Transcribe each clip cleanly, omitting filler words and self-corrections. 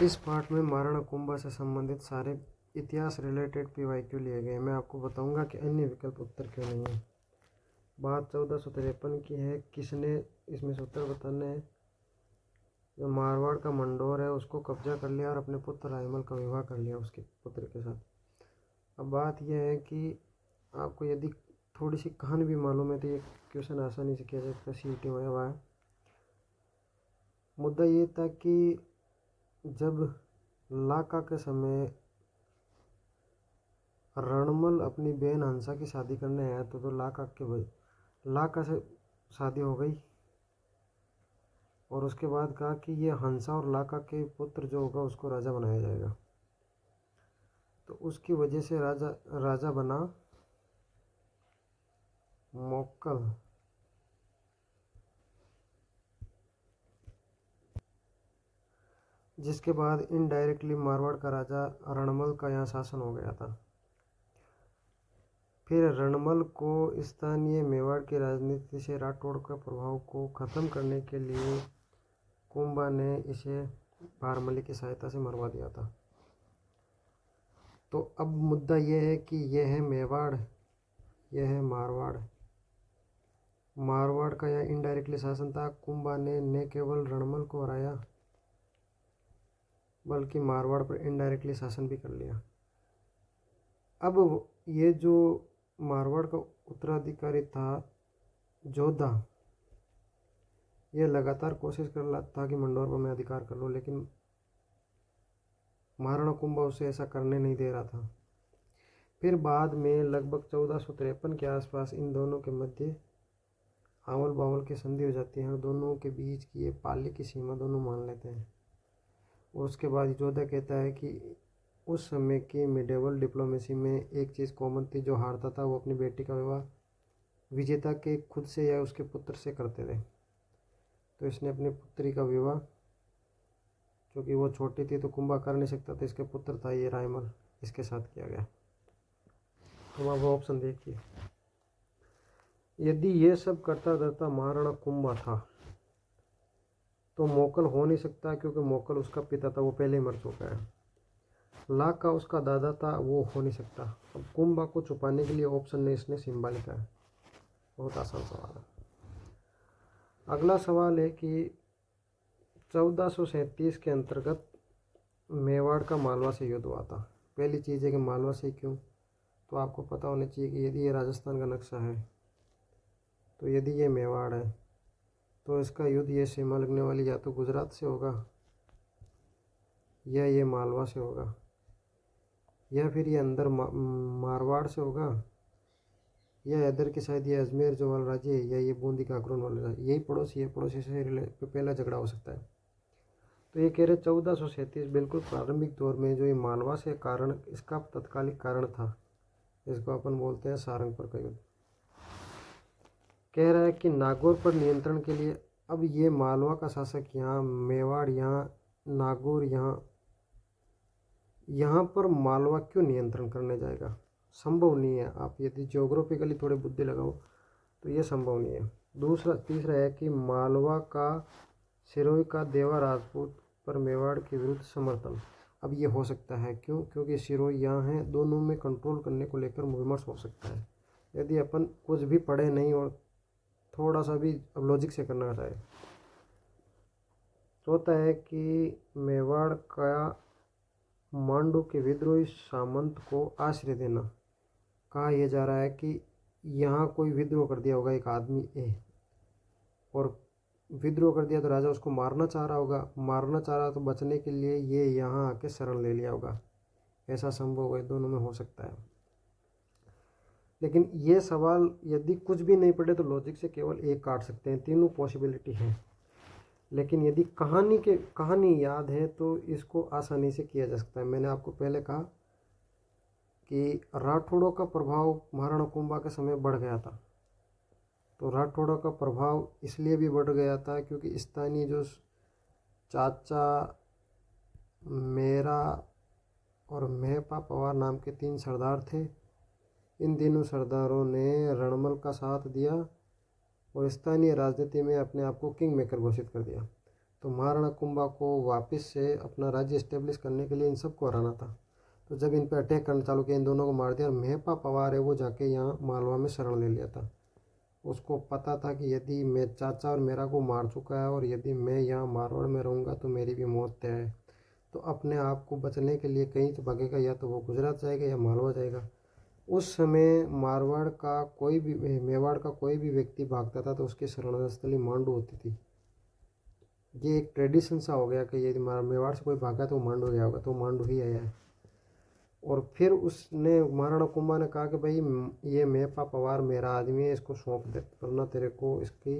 इस पार्ट में महाराणा कुंभा से संबंधित सारे इतिहास रिलेटेड पीवाईक्यू लिए गए हैं। मैं आपको बताऊंगा कि अन्य विकल्प उत्तर क्यों नहीं है। बात 1453 की है। किसने इसमें से उत्तर बताना है। जो मारवाड़ का मंडोर है उसको कब्जा कर लिया और अपने पुत्र रायमल का विवाह कर लिया उसके पुत्र के साथ। अब बात यह है कि आपको यदि थोड़ी सी कहानी भी मालूम है तो ये क्वेश्चन आसानी से किया जा सकता है। सीईटी में हुआ है। मुद्दा ये था कि जब लाका के समय रणमल अपनी बहन हंसा की शादी करने आया तो लाका से शादी हो गई और उसके बाद कहा कि ये हंसा और लाका के पुत्र जो होगा उसको राजा बनाया जाएगा। तो उसकी वजह से राजा बना मोक्कल। जिसके बाद इनडायरेक्टली मारवाड़ का राजा रणमल का यहाँ शासन हो गया था। फिर रणमल को स्थानीय मेवाड़ की राजनीति से राठौड़ का प्रभाव को ख़त्म करने के लिए कुंभा ने इसे भारमली की सहायता से मरवा दिया था। तो अब मुद्दा यह है कि यह है मेवाड़, यह है मारवाड़। मारवाड़ का यह इनडायरेक्टली शासन था। कुंभा ने न केवल रणमल को हराया बल्कि मारवाड़ पर इनडायरेक्टली शासन भी कर लिया। अब ये जो मारवाड़ का उत्तराधिकारी था जोधा, यह लगातार कोशिश कर रहा था कि मंडोर पर मैं अधिकार कर लूँ, लेकिन महाराणा कुंभा उसे ऐसा करने नहीं दे रहा था। फिर बाद में लगभग 1453 के आसपास इन दोनों के मध्य आवल बावल की संधि हो जाती है और दोनों के बीच की ये पाली की सीमा दोनों मान लेते हैं। और उसके बाद जोधा कहता है कि उस समय की मिडेवल डिप्लोमेसी में एक चीज़ कॉमन थी, जो हारता था वो अपनी बेटी का विवाह विजेता के खुद से या उसके पुत्र से करते थे। तो इसने अपनी पुत्री का विवाह, क्योंकि वो छोटी थी तो कुंभा कर नहीं सकता था, इसके पुत्र था ये रायमल, इसके साथ किया गया। तो आप ऑप्शन देखिए। यदि ये सब करता धरता महाराणा कुंभा था तो मोकल हो नहीं सकता, क्योंकि मोकल उसका पिता था, वो पहले ही मर चुका है। लाका उसका दादा था, वो हो नहीं सकता। अब कुंभा को छुपाने के लिए ऑप्शन ने इसने सिंबा लिखा है। बहुत आसान सवाल है। अगला सवाल है कि 1437 के अंतर्गत मेवाड़ का मालवा से युद्ध हुआ था। पहली चीज़ है कि मालवा से क्यों, तो आपको पता होना चाहिए कि यदि ये राजस्थान का नक्शा है तो यदि ये मेवाड़ है तो इसका युद्ध ये सीमा लगने वाली या तो गुजरात से होगा या ये मालवा से होगा या फिर ये अंदर मारवाड़ से होगा या इधर की शायद ये अजमेर जो वाला राज्य है या ये बूंदी का अग्रन वाला राज्य, यही पड़ोसी से पहला झगड़ा हो सकता है। तो ये कह रहे 1437 बिल्कुल प्रारंभिक दौर में जो ये मालवा से कारण इसका तत्कालिक कारण था, इसको अपन बोलते हैं सारंगपुर का युद्ध। कह रहा है कि नागौर पर नियंत्रण के लिए अब ये मालवा का शासक यहाँ, मेवाड़ यहाँ, नागौर यहाँ पर मालवा क्यों नियंत्रण करने जाएगा। संभव नहीं है। आप यदि ज्योग्राफिकली थोड़े बुद्धि लगाओ तो ये संभव नहीं है। तीसरा है कि मालवा का सिरोही का देवा राजपूत पर मेवाड़ के विरुद्ध समर्थन। अब ये हो सकता है क्यों, क्योंकि सिरोही यहाँ है, दोनों में कंट्रोल करने को लेकर विमर्श हो सकता है। यदि अपन कुछ भी पढ़े नहीं और थोड़ा सा भी अब लॉजिक से करना चाहे। चौथा है कि मेवाड़ का मांडू के विद्रोही सामंत को आश्रय देना। कहा यह जा रहा है कि यहाँ कोई विद्रोह कर दिया होगा एक आदमी ए, और विद्रोह कर दिया तो राजा उसको मारना चाह रहा होगा, मारना चाह रहा तो बचने के लिए ये यहाँ आके शरण ले लिया होगा। ऐसा संभव है, दोनों में हो सकता है। लेकिन ये सवाल यदि कुछ भी नहीं पढ़े तो लॉजिक से केवल एक काट सकते हैं, तीनों पॉसिबिलिटी है। लेकिन यदि कहानी याद है तो इसको आसानी से किया जा सकता है। मैंने आपको पहले कहा कि राठौड़ों का प्रभाव महाराणा कुंभा के समय बढ़ गया था। तो राठौड़ों का प्रभाव इसलिए भी बढ़ गया था क्योंकि स्थानीय जो चाचा, मेरा और मेहपा पवार नाम के 3 सरदार थे, इन तीनों सरदारों ने रणमल का साथ दिया और स्थानीय राजनीति में अपने आप को किंग मेकर घोषित कर दिया। तो महाराणा कुंभा को वापस से अपना राज्य इस्टेब्लिश करने के लिए इन सबको हराना था। तो जब इन पर अटैक करना चालू किया, इन दोनों को मार दिया। और मेहपा पवार है वो जाके यहाँ मालवा में शरण ले लिया था। उसको पता था कि यदि मैं चाचा और मेरा को मार चुका है और यदि मैं यहाँ मारवाड़ में रहूँगा तो मेरी भी मौत तय है। तो अपने आप को बचने के लिए कहीं तो भागेगा, या तो वो गुजरात जाएगा या मालवा जाएगा। उस समय मारवाड़ का कोई भी, मेवाड़ का कोई भी व्यक्ति भागता था तो उसकी शरणस्थली मांडू होती थी। ये एक ट्रेडिशन सा हो गया कि यदि मेवाड़ से कोई भागा तो मांडू गया होगा, तो मांडू ही आया है। और फिर उसने, महाराणा कुंभा ने कहा कि भाई ये मेहपा पवार मेरा आदमी है, इसको सौंप दे, वरना तेरे को इसकी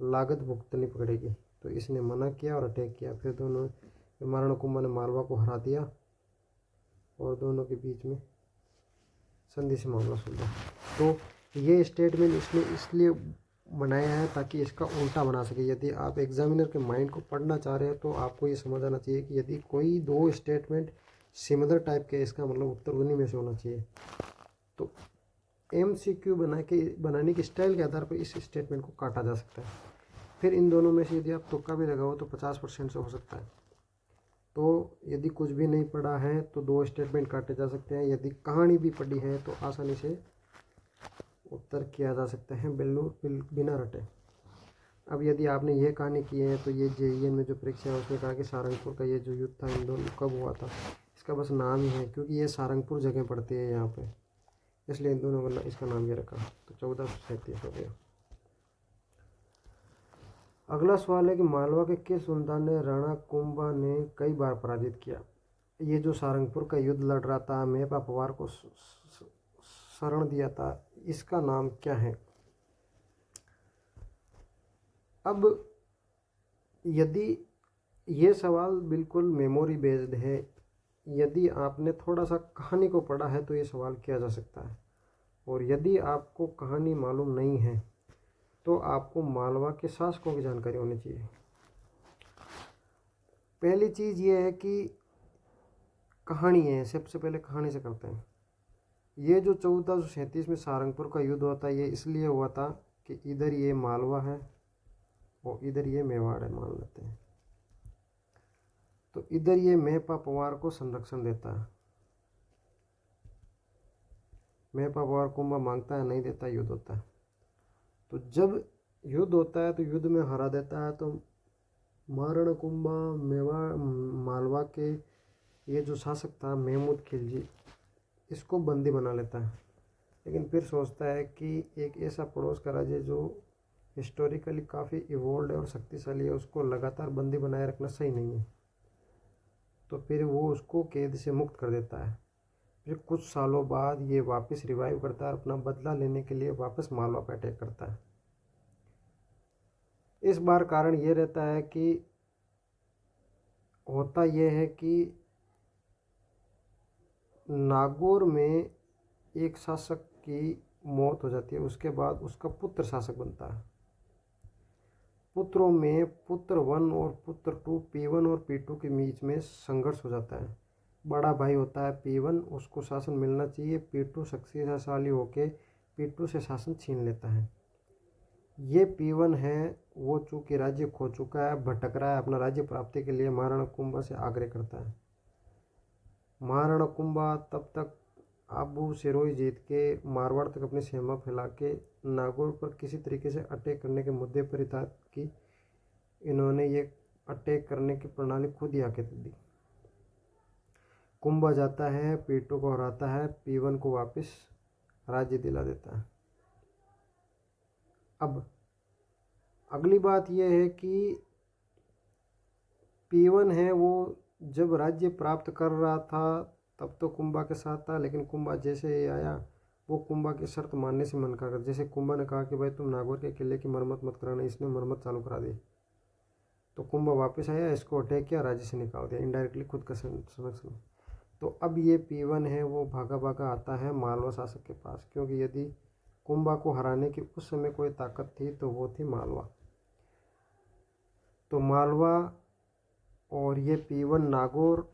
लागत भुगतनी पड़ेगी। तो इसने मना किया और अटैक किया। फिर दोनों, महाराणा कुंभा ने मालवा को हरा दिया और दोनों के बीच में संधि से मामला सुलझा। तो ये स्टेटमेंट इसने इसलिए बनाया है ताकि इसका उल्टा बना सके। यदि आप एग्जामिनर के माइंड को पढ़ना चाह रहे हैं तो आपको ये समझ आना चाहिए कि यदि कोई दो स्टेटमेंट सिमिलर टाइप के, इसका मतलब उत्तर उन्हीं में से होना चाहिए। तो MCQ बनाने की स्टाइल के आधार पर इस स्टेटमेंट को काटा जा सकता है। फिर इन दोनों में से यदि आप तुक्का भी लगाओ तो 50% से हो सकता है। तो यदि कुछ भी नहीं पढ़ा है तो दो स्टेटमेंट काटे जा सकते हैं। यदि कहानी भी पढ़ी है तो आसानी से उत्तर किया जा सकते हैं बिना रटे। अब यदि आपने ये कहानी की है तो ये JEN में जो परीक्षा है उसने कहा कि सारंगपुर का ये जो युद्ध था इन दोनों कब हुआ था, इसका बस नाम ही है, क्योंकि ये सारंगपुर जगह पड़ती है यहाँ पे, इसलिए इन दोनों को इसका नाम ये रखा। तो 1437 हो गया। अगला सवाल है कि मालवा के किस सुल्तान ने राणा कुंभा ने कई बार पराजित किया। ये जो सारंगपुर का युद्ध लड़ रहा था, मेहपा पवार को शरण दिया था, इसका नाम क्या है। अब यदि ये सवाल बिल्कुल मेमोरी बेस्ड है, यदि आपने थोड़ा सा कहानी को पढ़ा है तो ये सवाल किया जा सकता है। और यदि आपको कहानी मालूम नहीं है तो आपको मालवा के शासकों की जानकारी होनी चाहिए। पहली चीज़ ये है कि कहानी है, सबसे पहले कहानी से करते हैं। ये जो 1437 में सारंगपुर का युद्ध होता है, ये इसलिए हुआ था कि इधर ये मालवा है और इधर ये मेवाड़ है, मान लेते हैं। तो इधर ये मेहपा पवार को संरक्षण देता है। मेहपा पवार कुंभा मांगता है, नहीं देता, युद्ध होता है। तो जब युद्ध होता है तो युद्ध में हरा देता है। तो महाराणा कुंभा मालवा के ये जो शासक था महमूद खिलजी, इसको बंदी बना लेता है। लेकिन फिर सोचता है कि एक ऐसा पड़ोस का राज्य जो हिस्टोरिकली काफ़ी इवोल्व है और शक्तिशाली है, उसको लगातार बंदी बनाए रखना सही नहीं है। तो फिर वो उसको कैद से मुक्त कर देता है। फिर कुछ सालों बाद ये वापस रिवाइव करता है और अपना बदला लेने के लिए वापस मालवा पर अटैक करता है। इस बार कारण ये रहता है कि होता यह है कि नागौर में एक शासक की मौत हो जाती है, उसके बाद उसका पुत्र शासक बनता है। पुत्रों में पुत्र 1 और पुत्र 2, P1 और P2 के बीच में संघर्ष हो जाता है। बड़ा भाई होता है P1, उसको शासन मिलना चाहिए। P2 शक्तिशाली होके P2 से शासन छीन लेता है। ये P1 है वो चूँकि राज्य खो चुका है, भटक रहा है, अपना राज्य प्राप्ति के लिए महाराणा कुंभा से आग्रह करता है। महाराणा कुंभा तब तक आबू सिरोही जीत के मारवाड़ तक अपनी सीमा फैला के नागौर पर किसी तरीके से अटैक करने के मुद्दे पर ही था कि इन्होंने ये अटैक करने की प्रणाली खुद ही आके दी। कुंभा जाता है, P2 को हराता है, P1 को वापस राज्य दिला देता है। अब अगली बात यह है कि P1 है वो जब राज्य प्राप्त कर रहा था तब तो कुंभा के साथ था, लेकिन कुंभा जैसे ही आया वो कुंभा की शर्त मानने से मन कर। जैसे कुंभा ने कहा कि भाई तुम नागौर के किले की मरम्मत मत कराना, इसने मरम्मत चालू करा दी। तो कुंभा वापस आया, इसको अटैक किया, राज्य से निकाल दिया, इनडायरेक्टली खुद का संरक्षण। तो अब ये P1 है वो भागा भागा आता है मालवा शासक के पास, क्योंकि यदि कुंभा को हराने की उस समय कोई ताकत थी तो वो थी मालवा। तो मालवा और ये P1 नागौर,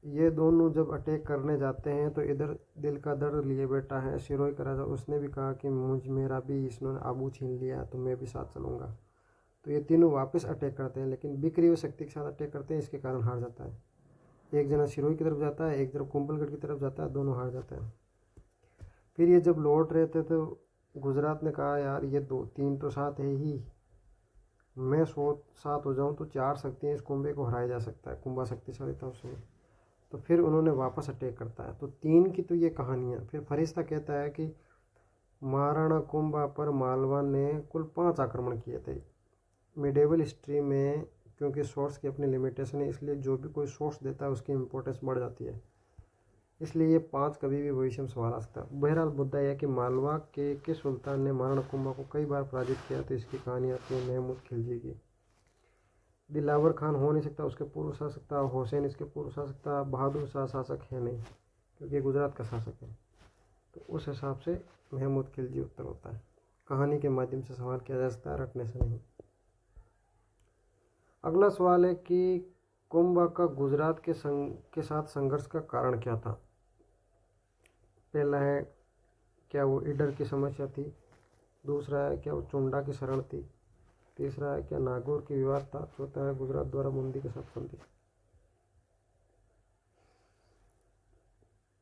ये दोनों जब अटैक करने जाते हैं तो इधर दिल का दर्द लिए बैठा है सिरोही का राजा। उसने भी कहा कि मेरा भी इसने आबू छीन लिया तो मैं भी साथ चलूँगा। तो ये तीनों वापस अटैक करते हैं, लेकिन बिखरी हुई शक्ति के साथ अटैक करते हैं, इसके कारण हार जाता है। एक जना सिरोही की तरफ जाता है, एक तरफ कुंभलगढ़ की तरफ जाता है, दोनों हार जाते हैं। फिर ये जब लौट रहे थे तो गुजरात ने कहा यार ये 2-3 तो साथ है ही, मैं 100 हो जाऊं तो 4 शक्तियाँ इस कुंभे को हराया जा सकता है। कुंभा शक्तिशाली था उस समय। तो फिर उन्होंने वापस अटैक करता है। तो 3 की तो ये कहानियाँ। फिर फरिश्ता कहता है कि महाराणा कुंभा पर मालवा ने कुल 5 आक्रमण किए थे। मिडेवल हिस्ट्री में क्योंकि सोर्स की अपनी लिमिटेशन है, इसलिए जो भी कोई सोर्स देता है उसकी इम्पोर्टेंस बढ़ जाती है, इसलिए ये 5 कभी भी भविष्य में सवाल आ सकता है। बहरहाल मुद्दा यह है कि मालवा के सुल्तान ने महाराणा कुंभा को कई बार पराजित किया, तो इसकी कहानी आती है महमूद खिलजी की। दिलावर खान हो नहीं सकता, उसके पूर्व शासक था। हुसैन इसके पूर्व शासक था। बहादुर शाह शासक है नहीं, क्योंकि गुजरात का शासक है। तो उस हिसाब से महमूद खिलजी उत्तर होता है। कहानी के माध्यम से सवाल किया जा सकता है, रटने से नहीं। अगला सवाल है कि कुंभा का गुजरात के साथ संघर्ष का कारण क्या था। पहला है क्या वो ईडर की समस्या थी। दूसरा है क्या वो चुंडा की शरण थी। तीसरा है क्या नागौर की विवाद था। चौथा है गुजरात द्वारा बूंदी के साथ संधि।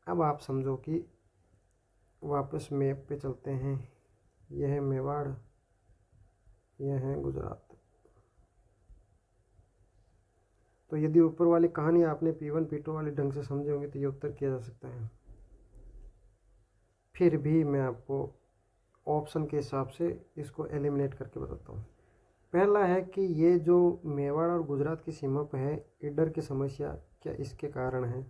अब आप समझो कि वापस मैप पे चलते हैं। यह है मेवाड़, यह है गुजरात। तो यदि ऊपर वाली कहानी आपने P1 P2 वाले ढंग से समझे होंगे तो ये उत्तर किया जा सकता है। फिर भी मैं आपको ऑप्शन के हिसाब से इसको एलिमिनेट करके बताता हूँ। पहला है कि ये जो मेवाड़ और गुजरात की सीमा पर है, ईडर की समस्या, क्या इसके कारण है।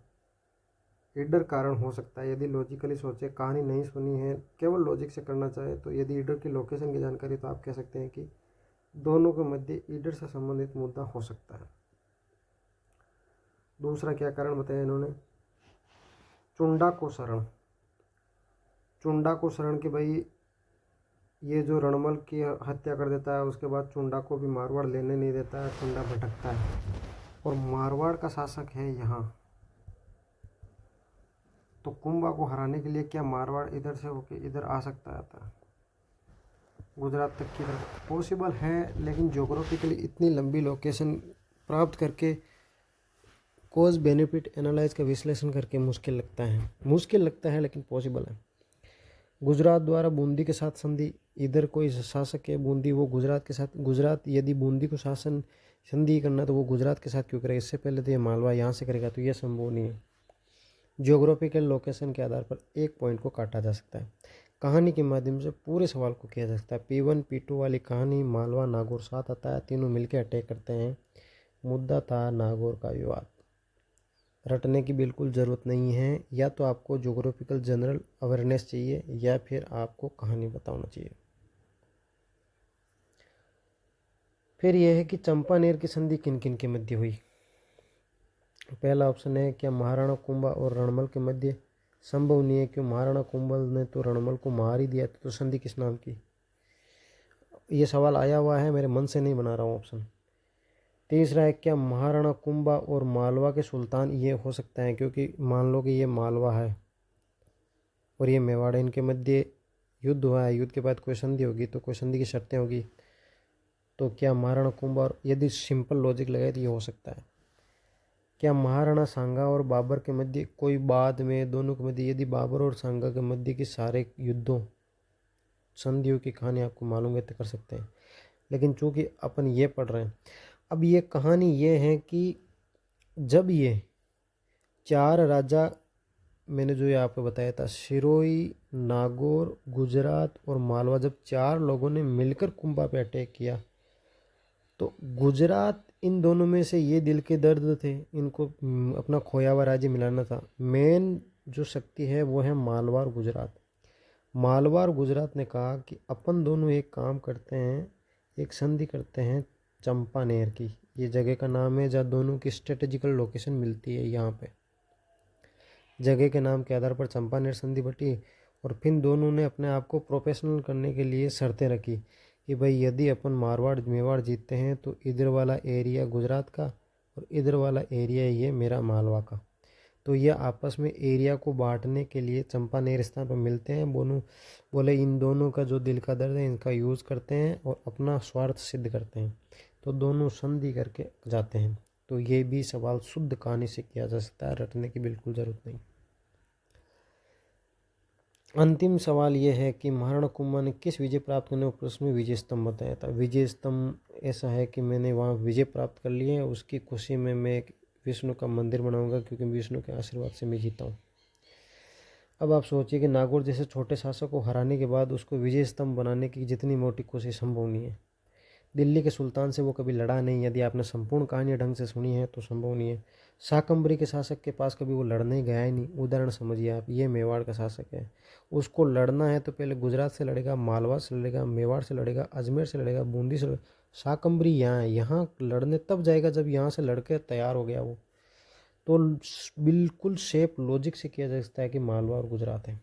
ईडर कारण हो सकता है यदि लॉजिकली सोचे, कहानी नहीं सुनी है, केवल लॉजिक से करना चाहे तो यदि ईडर की लोकेशन की जानकारी, तो आप कह सकते हैं कि दोनों के मध्य ईडर से संबंधित मुद्दा हो सकता है। दूसरा क्या कारण बताया इन्होंने, चुंडा को शरण। चुंडा को शरण कि भाई ये जो रणमल की हत्या कर देता है, उसके बाद चुंडा को भी मारवाड़ लेने नहीं देता है, चुंडा भटकता है और मारवाड़ का शासक है यहाँ। तो कुंभा को हराने के लिए क्या मारवाड़ इधर से होके इधर आ सकता था, गुजरात तक की तरफ पॉसिबल है, लेकिन ज्योग्राफिकली इतनी लंबी लोकेशन प्राप्त करके कॉज बेनिफिट एनालाइज का विश्लेषण करके मुश्किल लगता है, लेकिन पॉसिबल है। गुजरात द्वारा बूंदी के साथ संधि, इधर कोई शासक है बूंदी, वो गुजरात के साथ, गुजरात यदि बूंदी को शासन संधि करना तो वो गुजरात के साथ क्यों करेगा, इससे पहले तो ये मालवा यहाँ से करेगा, तो ये संभव नहीं है। ज्योग्राफिकल लोकेशन के आधार पर एक पॉइंट को काटा जा सकता है। कहानी के माध्यम से पूरे सवाल को किया जा सकता है। P1 P2 वाली कहानी मालवा नागौर साथ आता है, तीनों मिलकर अटैक करते हैं। मुद्दा था नागौर का विवाद। रटने की बिल्कुल ज़रूरत नहीं है, या तो आपको ज्योग्राफिकल जनरल अवेयरनेस चाहिए या फिर आपको कहानी बताना चाहिए। फिर यह है कि चंपानेर की संधि किन किन के मध्य हुई। पहला ऑप्शन है क्या महाराणा कुंभा और रणमल के मध्य। संभव नहीं है, क्यों महाराणा कुंभल ने तो रणमल को मार ही दिया, तो संधि किस नाम की। ये सवाल आया हुआ है, मेरे मन से नहीं बना रहा हूँ ऑप्शन। तीसरा है क्या महाराणा कुंभा और मालवा के सुल्तान ये हो सकता है, क्योंकि मान लो कि ये मालवा है और ये मेवाड़, इनके मध्य युद्ध हुआ है, युद्ध के बाद कोई संधि होगी, तो कोई संधि की शर्तें होगी, तो क्या महाराणा कुंभा और, यदि सिंपल लॉजिक लगाए तो ये हो सकता है। क्या महाराणा सांगा और बाबर के मध्य कोई बाद में दोनों के मध्य, यदि बाबर और सांगा के मध्य की सारे युद्धों संधियों की कहानी आपको मालूम है तो कर सकते हैं, लेकिन चूंकि अपन ये पढ़ रहे हैं, अब ये कहानी ये है कि जब ये 4 राजा, मैंने जो ये आपको बताया था, सिरोही, नागौर, गुजरात और मालवा, जब 4 लोगों ने मिलकर कुंभा पे अटैक किया, तो गुजरात इन दोनों में से ये दिल के दर्द थे, इनको अपना खोया हुआ राज्य मिलाना था। मेन जो शक्ति है वो है मालवा और गुजरात। मालवा और गुजरात ने कहा कि अपन दोनों एक काम करते हैं, एक संधि करते हैं चंपानेर की, ये जगह का नाम है जहाँ दोनों की स्ट्रेटेजिकल लोकेशन मिलती है। यहाँ पे जगह के नाम के आधार पर चंपानेर संधि बटी, और फिर दोनों ने अपने आप को प्रोफेशनल करने के लिए शर्तें रखी कि भाई यदि अपन मारवाड़ मेवाड़ जीतते हैं तो इधर वाला एरिया गुजरात का और इधर वाला एरिया ये मेरा मालवा का। तो ये आपस में एरिया को बांटने के लिए चंपानेर स्थान पर मिलते हैं। बोले इन दोनों का जो दिल का दर्द है इनका यूज़ करते हैं और अपना स्वार्थ सिद्ध करते हैं, तो दोनों संधि करके जाते हैं। तो ये भी सवाल शुद्ध कहानी से किया जा सकता है, रटने की बिल्कुल ज़रूरत नहीं। अंतिम सवाल ये है कि महाराणा कुंभा ने किस विजय प्राप्त करने को प्रश्न में विजय स्तंभ बताया था। विजय स्तंभ ऐसा है कि मैंने वहाँ विजय प्राप्त कर लिए है, उसकी खुशी में मैं एक विष्णु का मंदिर बनाऊंगा, क्योंकि विष्णु के आशीर्वाद से मैं जीता हूँ। अब आप सोचिए कि नागौर जैसे छोटे शासक को हराने के बाद उसको विजय स्तंभ बनाने की जितनी मोटी कोशिश संभव नहीं है। दिल्ली के सुल्तान से वो कभी लड़ा नहीं, यदि आपने संपूर्ण कहानी ढंग से सुनी है तो संभव नहीं है। शाकंभरी के शासक के पास कभी वो लड़ने गया ही नहीं। उदाहरण समझिए आप, ये मेवाड़ का शासक है, उसको लड़ना है तो पहले गुजरात से लड़ेगा, मालवा से लड़ेगा, मेवाड़ से लड़ेगा, अजमेर से लड़ेगा, बूंदी से लड़ेगा। शाकंभरी यहाँ है, यहाँ लड़ने तब जाएगा जब यहाँ से लड़के तैयार हो गया वो। तो बिल्कुल शेप लॉजिक से किया जा सकता है कि मालवा और गुजरात है।